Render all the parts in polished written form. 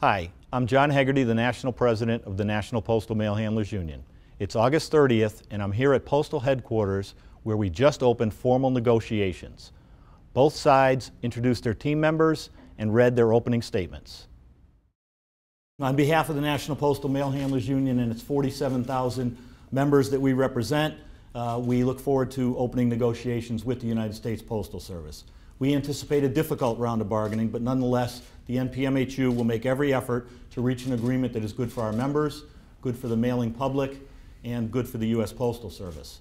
Hi, I'm John Hegarty, the National President of the National Postal Mail Handlers Union. It's August 30th, and I'm here at Postal Headquarters where we just opened formal negotiations. Both sides introduced their team members and read their opening statements. On behalf of the National Postal Mail Handlers Union and its 47,000 members that we represent, we look forward to opening negotiations with the United States Postal Service. We anticipate a difficult round of bargaining, but nonetheless, the NPMHU will make every effort to reach an agreement that is good for our members, good for the mailing public, and good for the U.S. Postal Service.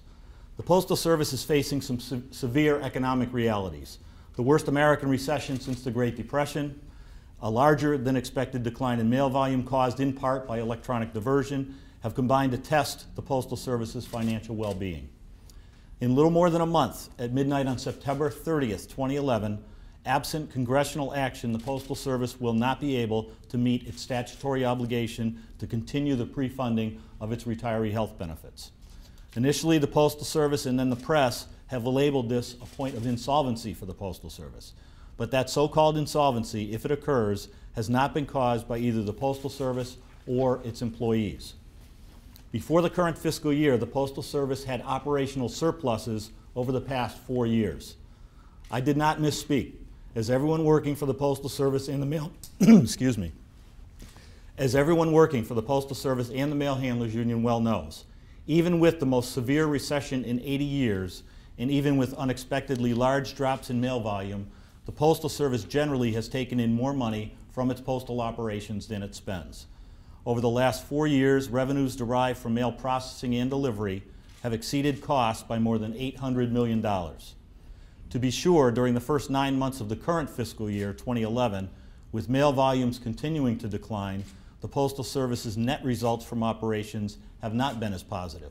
The Postal Service is facing some severe economic realities. The worst American recession since the Great Depression, a larger than expected decline in mail volume caused in part by electronic diversion, have combined to test the Postal Service's financial well-being. In little more than a month, at midnight on September 30th, 2011, absent congressional action, the Postal Service will not be able to meet its statutory obligation to continue the pre-funding of its retiree health benefits. Initially, the Postal Service and then the press have labeled this a point of insolvency for the Postal Service. But that so-called insolvency, if it occurs, has not been caused by either the Postal Service or its employees. Before the current fiscal year, the Postal Service had operational surpluses over the past 4 years. I did not misspeak, as everyone working for the Postal Service and the mail, excuse me, as everyone working for the Postal Service and the Mail Handlers Union well knows, even with the most severe recession in 80 years, and even with unexpectedly large drops in mail volume, the Postal Service generally has taken in more money from its postal operations than it spends. Over the last 4 years, revenues derived from mail processing and delivery have exceeded costs by more than $800 million. To be sure, during the first 9 months of the current fiscal year, 2011, with mail volumes continuing to decline, the Postal Service's net results from operations have not been as positive,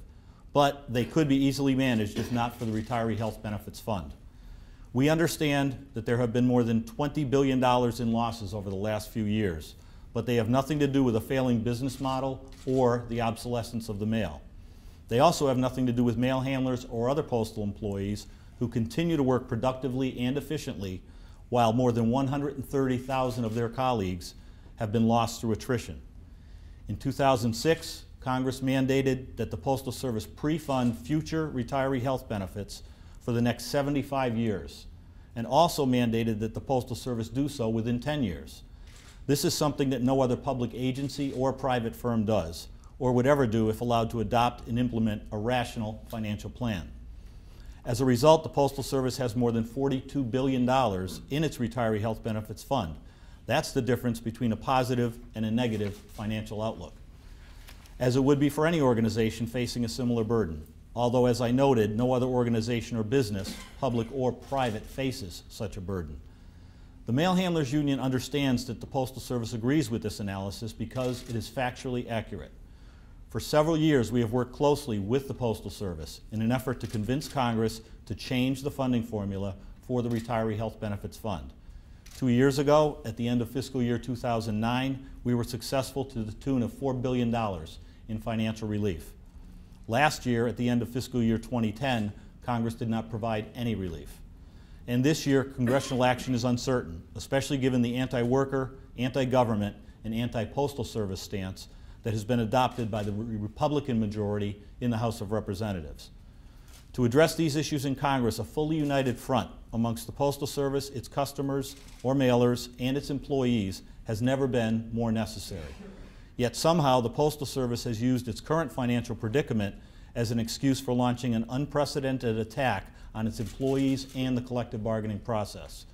but they could be easily managed if not for the Retiree Health Benefits Fund. We understand that there have been more than $20 billion in losses over the last few years, but they have nothing to do with a failing business model or the obsolescence of the mail. They also have nothing to do with mail handlers or other postal employees who continue to work productively and efficiently while more than 130,000 of their colleagues have been lost through attrition. In 2006, Congress mandated that the Postal Service pre-fund future retiree health benefits for the next 75 years, and also mandated that the Postal Service do so within 10 years. This is something that no other public agency or private firm does, or would ever do if allowed to adopt and implement a rational financial plan. As a result, the Postal Service has more than $42 billion in its Retiree Health Benefits Fund. That's the difference between a positive and a negative financial outlook, as it would be for any organization facing a similar burden. Although, as I noted, no other organization or business, public or private, faces such a burden. The Mail Handlers Union understands that the Postal Service agrees with this analysis because it is factually accurate. For several years, we have worked closely with the Postal Service in an effort to convince Congress to change the funding formula for the Retiree Health Benefits Fund. 2 years ago, at the end of fiscal year 2009, we were successful to the tune of $4 billion in financial relief. Last year, at the end of fiscal year 2010, Congress did not provide any relief. And this year, congressional action is uncertain, especially given the anti-worker, anti-government, and anti-postal service stance that has been adopted by the Republican majority in the House of Representatives. To address these issues in Congress, a fully united front amongst the Postal Service, its customers or mailers, and its employees has never been more necessary. Yet somehow the Postal Service has used its current financial predicament as an excuse for launching an unprecedented attack on its employees and the collective bargaining process.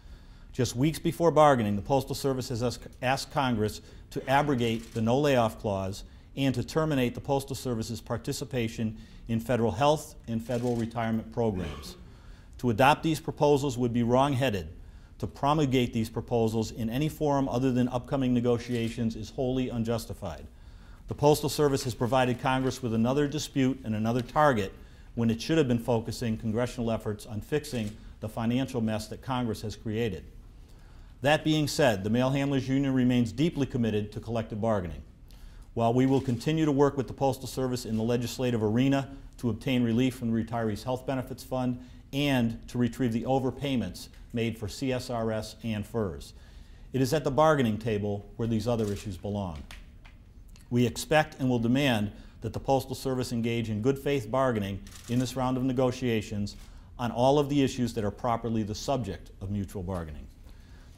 Just weeks before bargaining, the Postal Service has asked Congress to abrogate the no layoff clause and to terminate the Postal Service's participation in federal health and federal retirement programs. To adopt these proposals would be wrong-headed. To promulgate these proposals in any forum other than upcoming negotiations is wholly unjustified. The Postal Service has provided Congress with another dispute and another target when it should have been focusing congressional efforts on fixing the financial mess that Congress has created. That being said, the Mail Handlers Union remains deeply committed to collective bargaining. While we will continue to work with the Postal Service in the legislative arena to obtain relief from the Retirees Health Benefits Fund and to retrieve the overpayments made for CSRS and FERS, It is at the bargaining table where these other issues belong. We expect and will demand that the Postal Service engage in good faith bargaining in this round of negotiations on all of the issues that are properly the subject of mutual bargaining.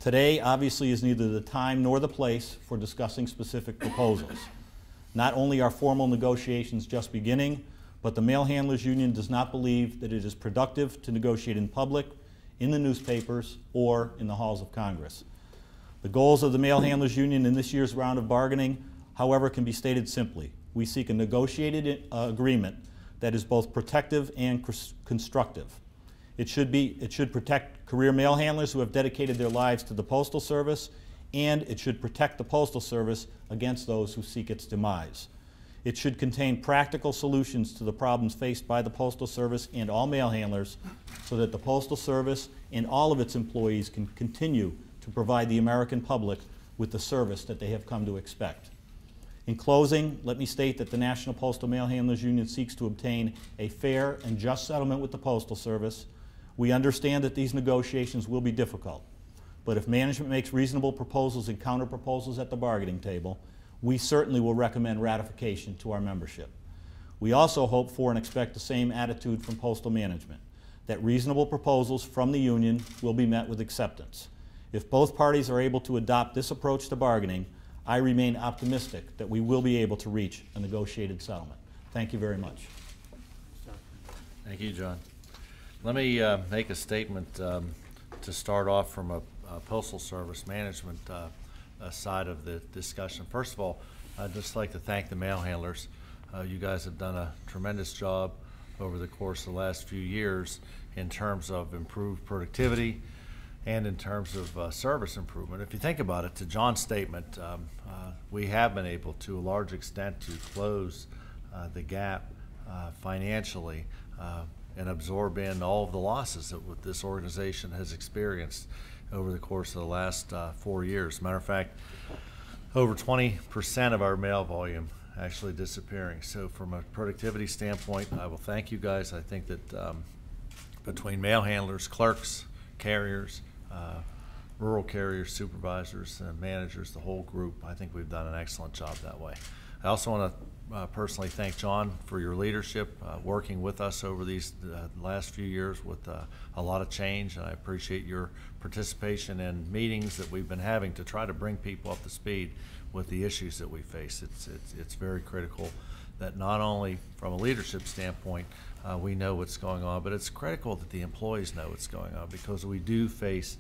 Today, obviously, is neither the time nor the place for discussing specific proposals. Not only are formal negotiations just beginning, but the Mail Handlers Union does not believe that it is productive to negotiate in public, in the newspapers, or in the halls of Congress. The goals of the Mail Handlers Union in this year's round of bargaining, however, can be stated simply. We seek a negotiated agreement that is both protective and constructive. It should protect career mail handlers who have dedicated their lives to the Postal Service, and it should protect the Postal Service against those who seek its demise. It should contain practical solutions to the problems faced by the Postal Service and all mail handlers so that the Postal Service and all of its employees can continue to provide the American public with the service that they have come to expect. In closing, let me state that the National Postal Mail Handlers Union seeks to obtain a fair and just settlement with the Postal Service. We understand that these negotiations will be difficult, but if management makes reasonable proposals and counter-proposals at the bargaining table, we certainly will recommend ratification to our membership. We also hope for and expect the same attitude from postal management, that reasonable proposals from the union will be met with acceptance. If both parties are able to adopt this approach to bargaining, I remain optimistic that we will be able to reach a negotiated settlement. Thank you very much. Thank you, John. Let me make a statement to start off from a Postal Service management side of the discussion. First of all, I'd just like to thank the mail handlers. You guys have done a tremendous job over the course of the last few years in terms of improved productivity and in terms of service improvement. If you think about it, to John's statement, we have been able to a large extent to close the gap financially and absorb in all of the losses that this organization has experienced over the course of the last 4 years. Matter of fact, over 20% of our mail volume actually disappearing. So from a productivity standpoint, I will thank you guys. I think that between mail handlers, clerks, carriers, rural carriers, supervisors, and managers, the whole group, I think we've done an excellent job that way. I also want to personally thank John for your leadership, working with us over these last few years with a lot of change, and I appreciate your participation in meetings that we've been having to try to bring people up to speed with the issues that we face. It's very critical that not only from a leadership standpoint we know what's going on, but it's critical that the employees know what's going on, because we do face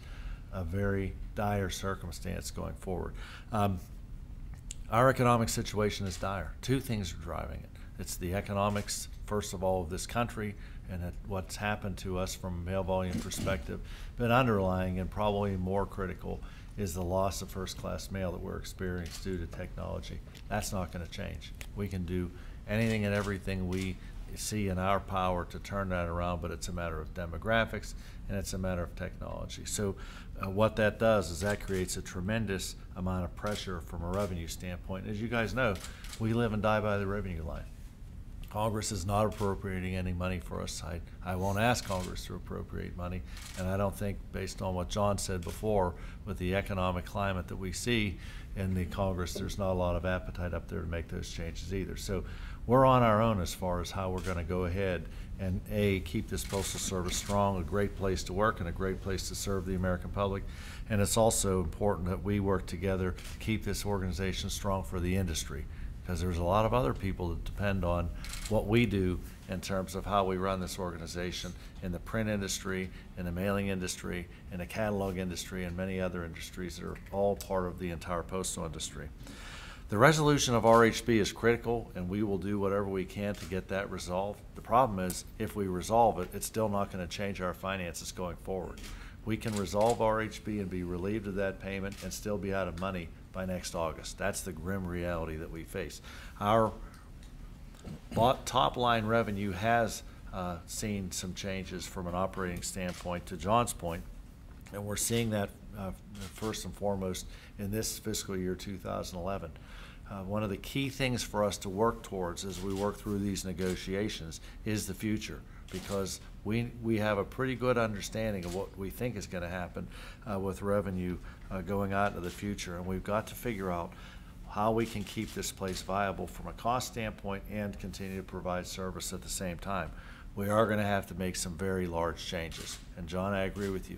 a very dire circumstance going forward. Our economic situation is dire. Two things are driving it. It's the economics, first of all, of this country and what's happened to us from a mail volume perspective, but underlying and probably more critical is the loss of first-class mail that we're experiencing due to technology. That's not going to change. We can do anything and everything we see in our power to turn that around, but it's a matter of demographics and it's a matter of technology. So what that does is that creates a tremendous amount of pressure from a revenue standpoint. As you guys know, we live and die by the revenue line. Congress is not appropriating any money for us. I won't ask Congress to appropriate money, and I don't think, based on what John said before, with the economic climate that we see in the Congress, there's not a lot of appetite up there to make those changes either. So we're on our own as far as how we're going to go ahead and keep this Postal Service strong, a great place to work and a great place to serve the American public. And it's also important that we work together to keep this organization strong for the industry, because there's a lot of other people that depend on what we do in terms of how we run this organization in the print industry, in the mailing industry, in the catalog industry, and many other industries that are all part of the entire postal industry. The resolution of RHB is critical, and we will do whatever we can to get that resolved. The problem is, if we resolve it, it's still not going to change our finances going forward. We can resolve RHB and be relieved of that payment and still be out of money by next August. That's the grim reality that we face. Our top line revenue has seen some changes from an operating standpoint, to John's point, and we're seeing that first and foremost in this fiscal year 2011. One of the key things for us to work towards as we work through these negotiations is the future, because we have a pretty good understanding of what we think is going to happen with revenue going out into the future, and we've got to figure out how we can keep this place viable from a cost standpoint and continue to provide service at the same time. We are going to have to make some very large changes. And John, I agree with you.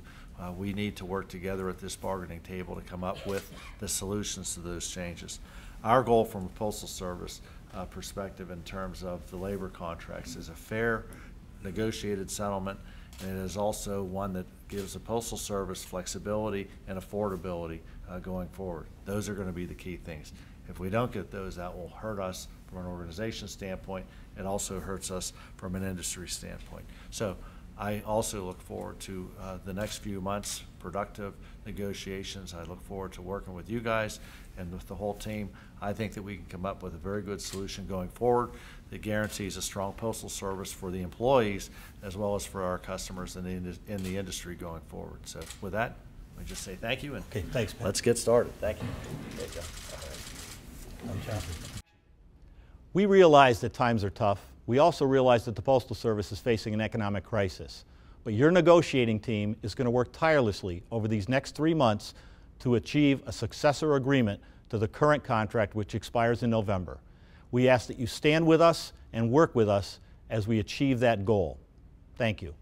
We need to work together at this bargaining table to come up with the solutions to those changes. Our goal from a Postal Service perspective in terms of the labor contracts is a fair, negotiated settlement, and it is also one that gives the Postal Service flexibility and affordability going forward. Those are going to be the key things. If we don't get those, that will hurt us from an organization standpoint. It also hurts us from an industry standpoint. So I also look forward to the next few months, productive negotiations. I look forward to working with you guys and with the whole team. I think that we can come up with a very good solution going forward that guarantees a strong postal service for the employees as well as for our customers in the industry going forward. So with that, let me just say thank you, and Okay, thanks, Pat. let's get started. Thank you. Okay, John. We realize that times are tough. We also realize that the Postal Service is facing an economic crisis. But your negotiating team is going to work tirelessly over these next 3 months to achieve a successor agreement to the current contract, which expires in November. We ask that you stand with us and work with us as we achieve that goal. Thank you.